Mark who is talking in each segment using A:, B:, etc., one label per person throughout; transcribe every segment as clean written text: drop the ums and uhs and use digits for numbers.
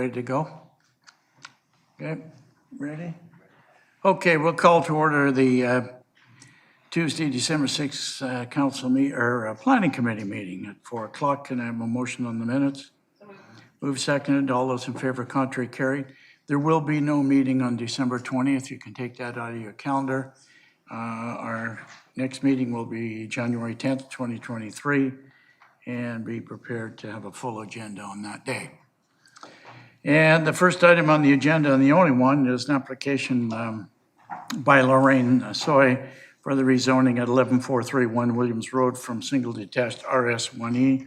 A: Ready to go? Okay, ready? Okay, we'll call to order the Tuesday, December 6th Planning Committee meeting at 4 o'clock. Can I have a motion on the minutes? Move seconded. All those in favor, contrary, carried. There will be no meeting on December 20th. You can take that out of your calendar. Our next meeting will be January 10th, 2023, and be prepared to have a full agenda on that day. And the first item on the agenda, and the only one, is an application by Lorraine Soy for the rezoning at 11431 Williams Road from single detached RS1E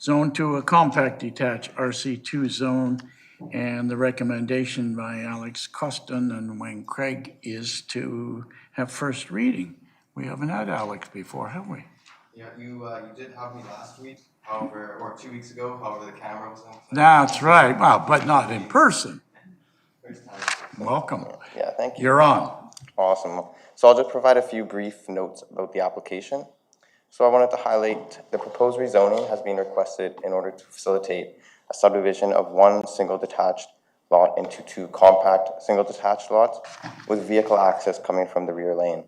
A: zone to a compact detached RC2 zone. And the recommendation by Alex Costin and Wayne Craig is to have first reading. We haven't had Alex before, have we?
B: Yeah, you did have me last week, however, or 2 weeks ago, however the camera was on.
A: That's right, well, but not in person.
B: First time.
A: Welcome.
B: Yeah, thank you.
A: You're on.
B: Awesome. So I'll just provide a few brief notes about the application. So I wanted to highlight the proposed rezoning has been requested in order to facilitate a subdivision of one single detached lot into two compact single detached lots with vehicle access coming from the rear lane.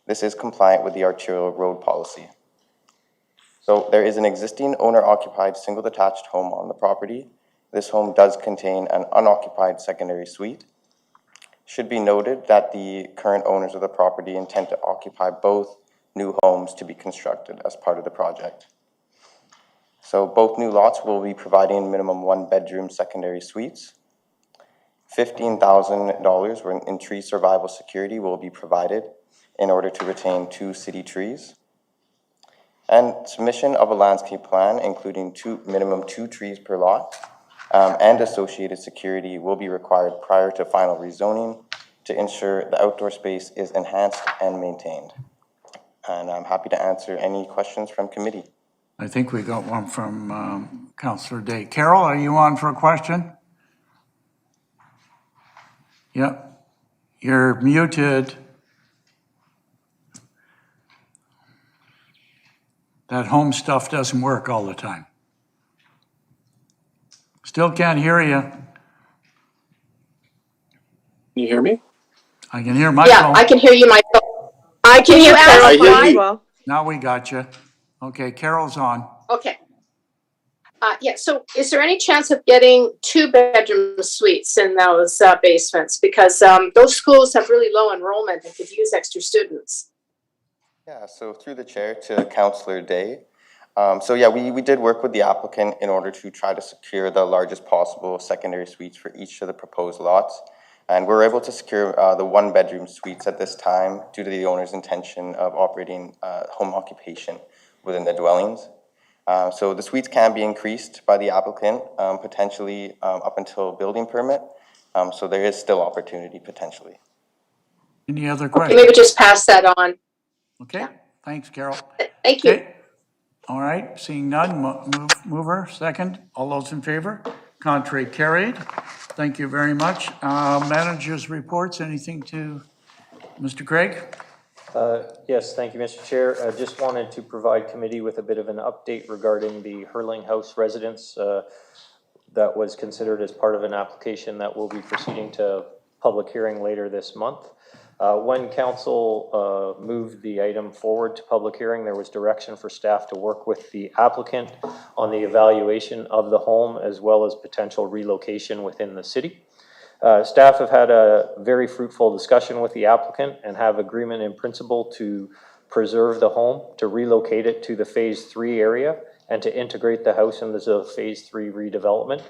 B: This is compliant with the arterial road policy. So there is an existing owner-occupied single detached home on the property. This home does contain an unoccupied secondary suite. Should be noted that the current owners of the property intend to occupy both new homes to be constructed as part of the project. So both new lots will be providing minimum one-bedroom secondary suites. $15,000 in tree survival security will be provided in order to retain 2 city trees. And submission of a landscape plan, including minimum 2 trees per lot, and associated security will be required prior to final rezoning to ensure the outdoor space is enhanced and maintained. And I'm happy to answer any questions from committee.
A: I think we got one from Councillor Day. Carol, are you on for a question? Yep. You're muted. That home stuff doesn't work all the time. Still can't hear you.
C: Can you hear me?
A: I can hear Michael.
D: Yeah, I can hear you, Michael. I can hear Carol.
C: I hear you.
D: Well.
A: Now we got you. Okay, Carol's on.
D: Okay. Yeah, so is there any chance of getting 2-bedroom suites in those basements? Because those schools have really low enrollment and could use extra students.
B: Yeah, so through the chair to Councillor Day. So yeah, we did work with the applicant in order to try to secure the largest possible secondary suites for each of the proposed lots. And we're able to secure the one-bedroom suites at this time due to the owner's intention of operating home occupation within the dwellings. So the suites can be increased by the applicant, potentially up until building permit. So there is still opportunity potentially.
A: Any other
D: Okay,
A: questions?
D: maybe just pass that on.
A: Okay,
D: Yeah.
A: thanks, Carol.
D: Thank you.
A: Okay. All right, seeing none, mover, second. All those in favor? Contrary, carried. Thank you very much. Managers' reports, anything to Mr. Craig?
E: Yes, thank you, Mr. Chair. I just wanted to provide committee with a bit of an update regarding the Hurling House residence that was considered as part of an application that will be proceeding to public hearing later this month. When council moved the item forward to public hearing, there was direction for staff to work with the applicant on the evaluation of the home as well as potential relocation within the city. Staff have had a very fruitful discussion with the applicant and have agreement in principle to preserve the home, to relocate it to the Phase 3 area, and to integrate the house into the Phase 3 redevelopment.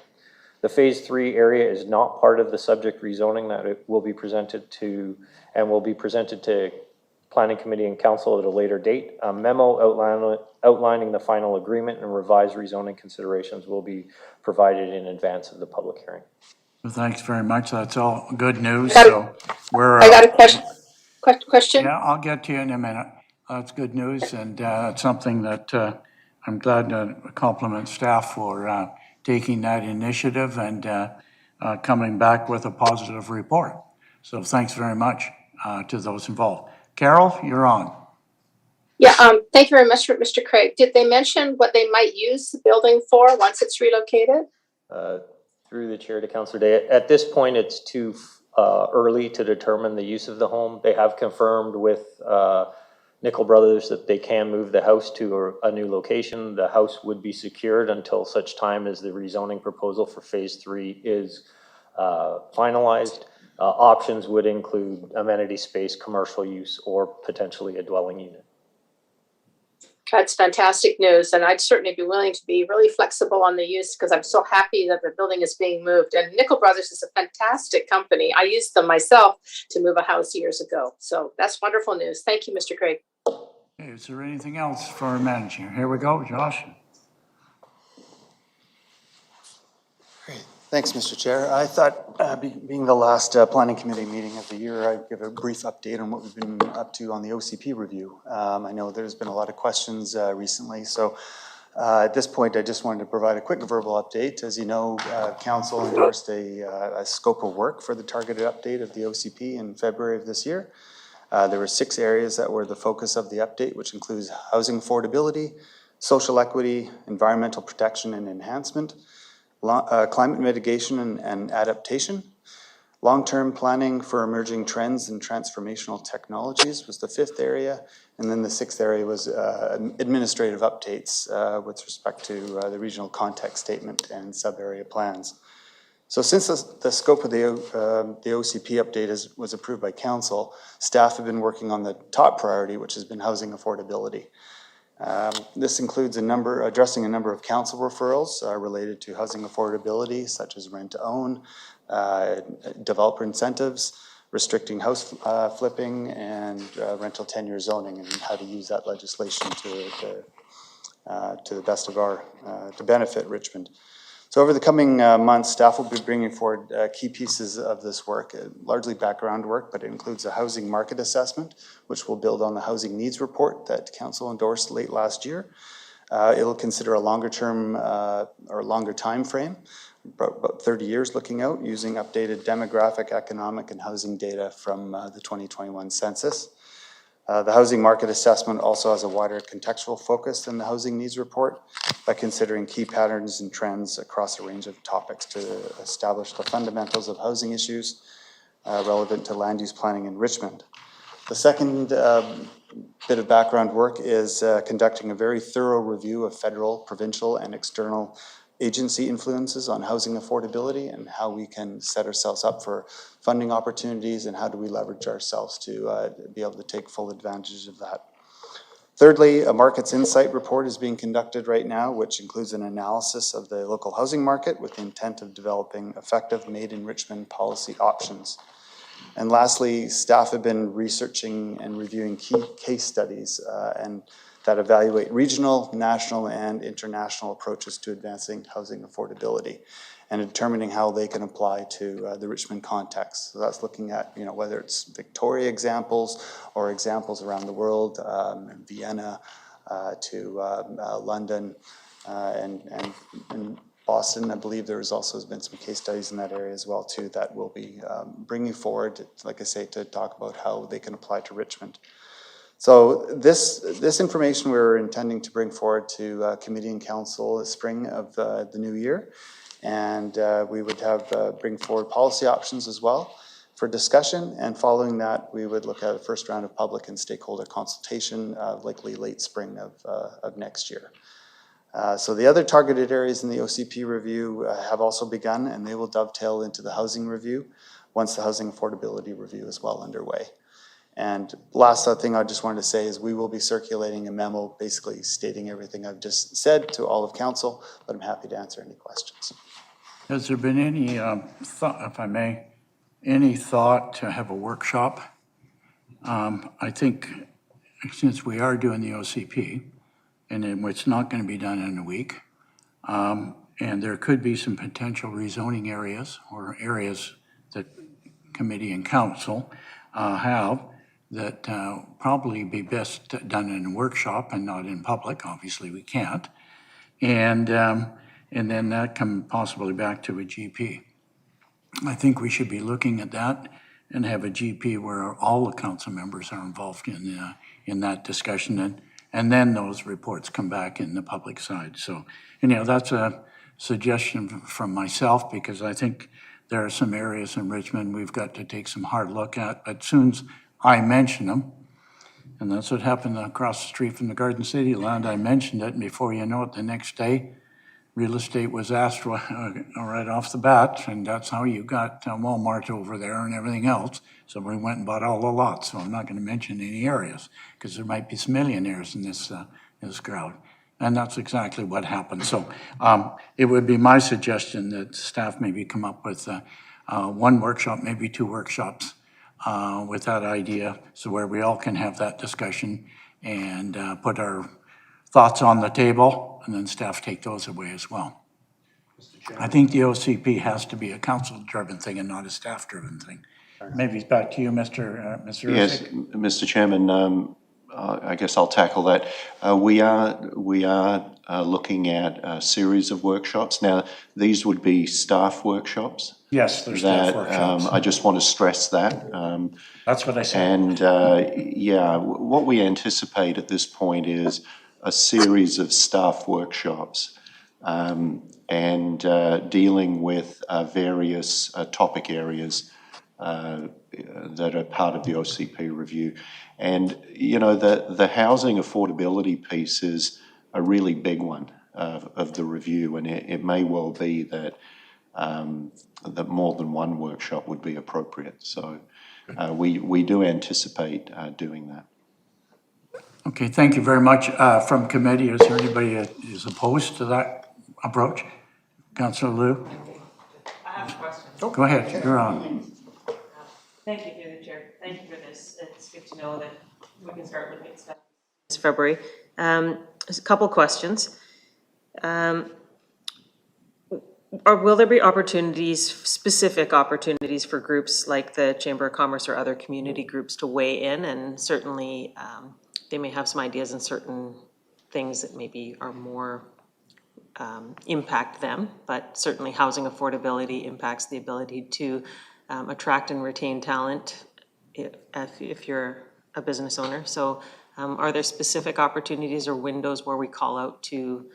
E: The Phase 3 area is not part of the subject rezoning that it will be presented to, and will be presented to Planning Committee and Council at a later date. A memo outlining the final agreement and revised rezoning considerations will be provided in advance of the public hearing.
A: Well, thanks very much. That's all good news.
D: I
A: So
D: got a question.
A: Yeah, I'll get to you in a minute. That's good news, and it's something that I'm glad to compliment staff for taking that initiative and coming back with a positive report. So thanks very much to those involved. Carol, you're on.
D: Yeah, thank you very much, Mr. Craig. Did they mention what they might use the building for once it's relocated?
E: Through the chair to Councillor Day, at this point, it's too early to determine the use of the home. They have confirmed with Nickel Brothers that they can move the house to a new location. The house would be secured until such time as the rezoning proposal for phase 3 is finalized. Options would include amenity space, commercial use, or potentially a dwelling unit.
D: That's fantastic news, and I'd certainly be willing to be really flexible on the use because I'm so happy that the building is being moved. And Nickel Brothers is a fantastic company. I used them myself to move a house years ago. So that's wonderful news. Thank you, Mr. Craig.
A: Okay, is there anything else for our manager? Here we go, Josh.
C: Great. Thanks, Mr. Chair. I thought, being the last planning committee meeting of the year, I'd give a brief update on what we've been up to on the OCP review. I know there's been a lot of questions recently, so at this point, I just wanted to provide a quick verbal update. As you know, Council endorsed a scope of work for the targeted update of the OCP in February of this year. There were 6 areas that were the focus of the update, which includes housing affordability, social equity, environmental protection and enhancement, climate mitigation and adaptation, long-term planning for emerging trends and transformational technologies was the 5th area, and then the 6th area was administrative updates with respect to the regional context statement and sub-area plans. So since the scope of the OCP update was approved by Council, staff have been working on the top priority, which has been housing affordability. This includes addressing a number of council referrals related to housing affordability, such as rent-to-own, developer incentives, restricting house flipping, and rental tenure zoning, and how to use that legislation to the best of to benefit Richmond. So over the coming months, staff will be bringing forward key pieces of this work, largely background work, but it includes a housing market assessment, which will build on the housing needs report that Council endorsed late last year. It'll consider a longer term or longer time frame, about 30 years looking out, using updated demographic, economic, and housing data from the 2021 census. The housing market assessment also has a wider contextual focus than the housing needs report by considering key patterns and trends across a range of topics to establish the fundamentals of housing issues relevant to land use planning in Richmond. The second bit of background work is conducting a very thorough review of federal, provincial, and external agency influences on housing affordability and how we can set ourselves up for funding opportunities and how do we leverage ourselves to be able to take full advantage of that. Thirdly, a markets insight report is being conducted right now, which includes an analysis of the local housing market with the intent of developing effective Made in Richmond policy options. And lastly, staff have been researching and reviewing key case studies and that evaluate regional, national, and international approaches to advancing housing affordability and determining how they can apply to the Richmond context. So that's looking at, whether it's Victoria examples or examples around the world, Vienna to London and Boston. I believe there has also been some case studies in that area as well too that we'll be bringing forward, like I say, to talk about how they can apply to Richmond. So this information we're intending to bring forward to committee and council the spring of the new year, and we would bring forward policy options as well for discussion, and following that we would look at a first round of public and stakeholder consultation, likely late spring of next year. So the other targeted areas in the OCP review have also begun, and they will dovetail into the housing review once the housing affordability review is well underway. And last thing I just wanted to say is we will be circulating a memo basically stating everything I've just said to all of council, but I'm happy to answer any questions.
A: Has there been any thought, if I may, any thought to have a workshop? I think since we are doing the OCP, and it's not going to be done in a week, and there could be some potential rezoning areas or areas that committee and council have that probably be best done in a workshop and not in public. Obviously, we can't. And then that can possibly back to a GP. I think we should be looking at that and have a GP where all the council members are involved in that discussion, and then those reports come back in the public side. So anyhow, that's suggestion from myself, because I think there are some areas in Richmond we've got to take some hard look at. But as soon as I mention them, and that's what happened across the street from the Garden City land, I mentioned it, and before you know it, the next day, real estate was asked right off the bat, and that's how you got Walmart over there and everything else. So we went and bought all the lots, so I'm not gonna mention any areas, because there might be some millionaires in this crowd. And that's exactly what happened. So it would be my suggestion that staff maybe come up with one workshop, maybe 2 workshops with that idea, so where we all can have that discussion and put our thoughts on the table, and then staff take those away as well. I think the OCP has to be a council-driven thing and not a staff-driven thing. Maybe it's back to you, Mr.
F: Yes,
A: Ursic.
F: Mr. Chairman, I guess I'll tackle that. We are looking at a series of workshops. Now, these would be staff workshops.
A: Yes, there's staff workshops.
F: I just want to stress that.
A: That's what I said.
F: And yeah, what we anticipate at this point is a series of staff workshops and dealing with various topic areas that are part of the OCP review. And, you know, the housing affordability piece is a really big one of the review, and it may well be that that more than one workshop would be appropriate. So we do anticipate doing that.
A: Okay, thank you very much. From committee, is there anybody that is opposed to that approach? Councillor Liu?
G: I have a question.
A: Go ahead, you're on.
G: Thank you, through the chair. Thank you for this. It's good to know that we can start looking at stuff. It's February. There's a couple questions. Will there be opportunities, specific opportunities for groups like the Chamber of Commerce or other community groups to weigh in? And certainly they may have some ideas on certain things that maybe are more impact them, but certainly housing affordability impacts the ability to attract and retain talent if you're a business owner. So are there specific opportunities or windows where we call out to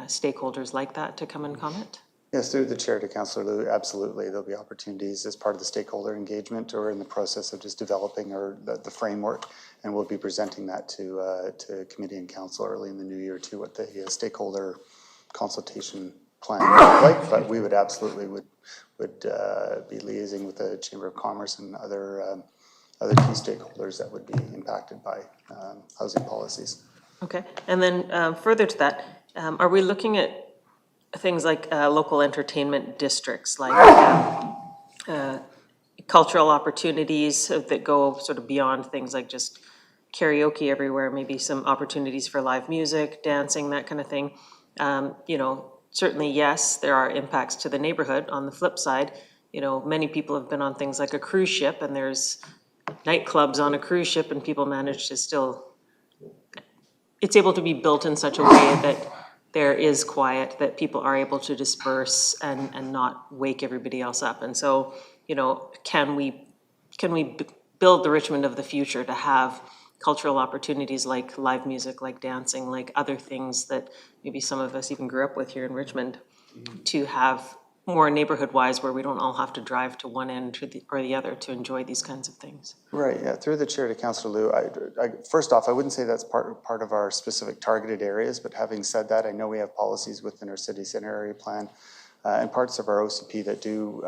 G: stakeholders like that to come and comment?
C: Yes, through the chair to Councillor Liu, absolutely. There'll be opportunities as part of the stakeholder engagement or in the process of just developing the framework, and we'll be presenting that to committee and council early in the new year too, what the stakeholder consultation plan would look like. But we would absolutely would be liaising with the Chamber of Commerce and other key stakeholders that would be impacted by housing policies.
G: Okay, and then further to that, are we looking at things like local entertainment districts, like cultural opportunities that go sort of beyond things like just karaoke everywhere, maybe some opportunities for live music, dancing, that kind of thing? You know, certainly, yes, there are impacts to the neighborhood. On the flip side, you know, many people have been on things like a cruise ship, and there's nightclubs on a cruise ship, and people manage to still, it's able to be built in such a way that there is quiet, that people are able to disperse and not wake everybody else up. And so, you know, can we build the Richmond of the future to have cultural opportunities like live music, like dancing, like other things that maybe some of us even grew up with here in Richmond, to have more neighborhood-wise where we don't all have to drive to one end or the other to enjoy these kinds of things.
C: Right, yeah, through the chair to Councillor Liu, first off, I wouldn't say that's part of our specific targeted areas, but having said that, I know we have policies within our city center area plan and parts of our OCP that do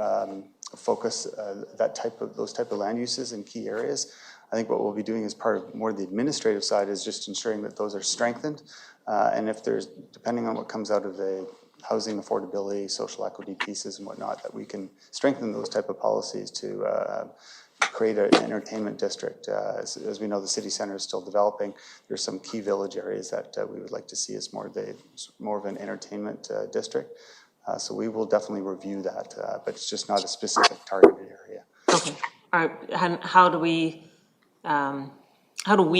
C: focus those type of land uses in key areas. I think what we'll be doing as part of more of the administrative side is just ensuring that those are strengthened. And if there's, depending on what comes out of the housing affordability, social equity pieces and whatnot, that we can strengthen those type of policies to create an entertainment district. As we know, the city center is still developing. There's some key village areas that we would like to see as more of an entertainment district. So we will definitely review that, but it's just not a specific targeted area.
G: Okay, all right, and how do we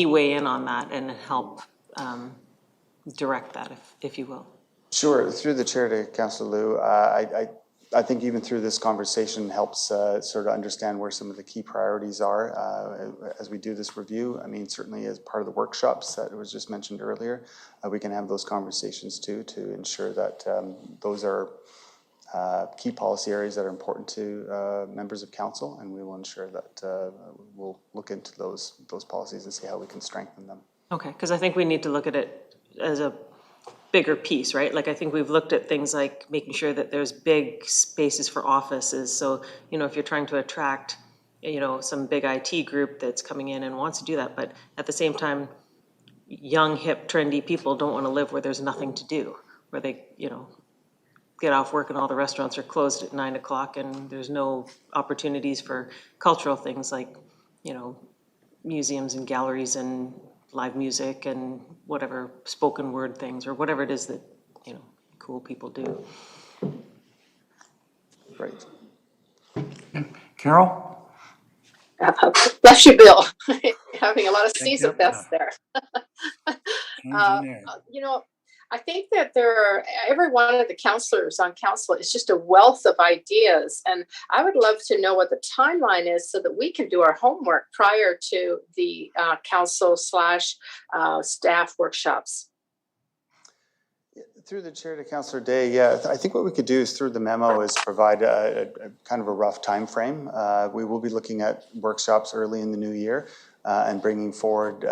G: weigh in on that and help direct that, if you will?
C: Sure, through the chair to Councillor Liu, I think even through this conversation helps sort of understand where some of the key priorities are as we do this review. I mean, certainly as part of the workshops that was just mentioned earlier, we can have those conversations too to ensure that those are key policy areas that are important to members of council, and we will ensure that we'll look into those policies and see how we can strengthen them.
G: Okay, because I think we need to look at it as a bigger piece, right? Like, I think we've looked at things like making sure that there's big spaces for offices. So, if you're trying to attract, some big IT group that's coming in and wants to do that, but at the same time, young, hip, trendy people don't want to live where there's nothing to do, where they, get off work and all the restaurants are closed at 9 o'clock and there's no opportunities for cultural things like, museums and galleries and live music and whatever spoken word things or whatever it is that, cool people do.
C: Great.
A: Carol?
D: Bless you, Bill. Having a lot of C's
A: you.
D: at best there.
A: Engineer.
D: I think that every one of the councillors on council is just a wealth of ideas. And I would love to know what the timeline is so that we can do our homework prior to the council / staff workshops.
C: Through the chair to Councillor Day, yeah, I think what we could do is through the memo is provide a kind of a rough time frame. We will be looking at workshops early in the new year and bringing forward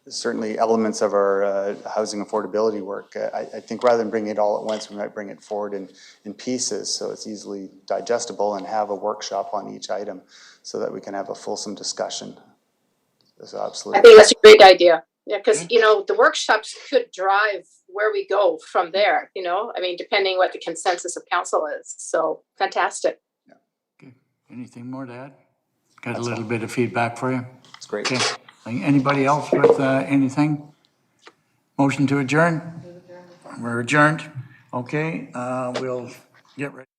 C: certainly elements of our housing affordability work. I think rather than bring it all at once, we might bring it forward in pieces so it's easily digestible and have a workshop on each item so that we can have a fulsome discussion. So absolutely.
D: I think that's a great idea. Yeah, because, the workshops could drive where we go from there, I mean, depending what the consensus of council is. So fantastic.
C: Yeah.
A: Okay. Anything more to add? Got a little bit of feedback for you?
C: It's great.
A: Okay. Anybody else with anything? Motion to adjourn? We're adjourned. Okay, we'll get ready.